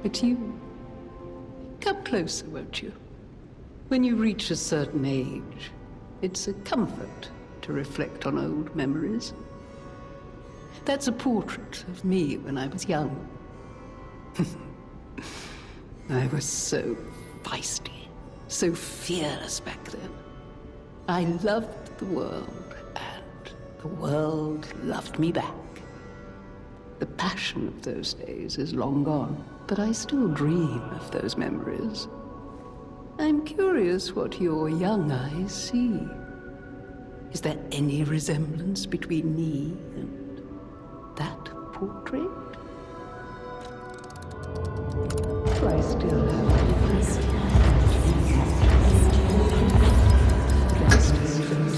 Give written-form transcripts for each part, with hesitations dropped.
It's you. Come closer, won't you? When you reach a certain age, it's a comfort to reflect on old memories. That's a portrait of me when I was young. I was so feisty, so fearless back then. I loved the world, and the world loved me back. The passion of those days is long gone, but I still dream of those memories. I'm curious what your young eyes see. Is there any resemblance between me and that portrait? Do I still have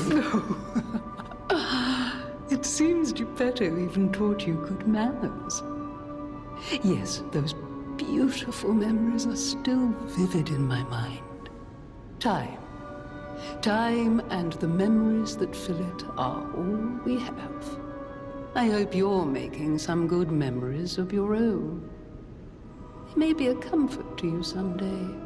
No. It seems Geppetto even taught you good manners. Yes, those beautiful memories are still vivid in my mind. Time and the memories that fill it are all we have. I hope you're making some good memories of your own. They may be a comfort to you someday.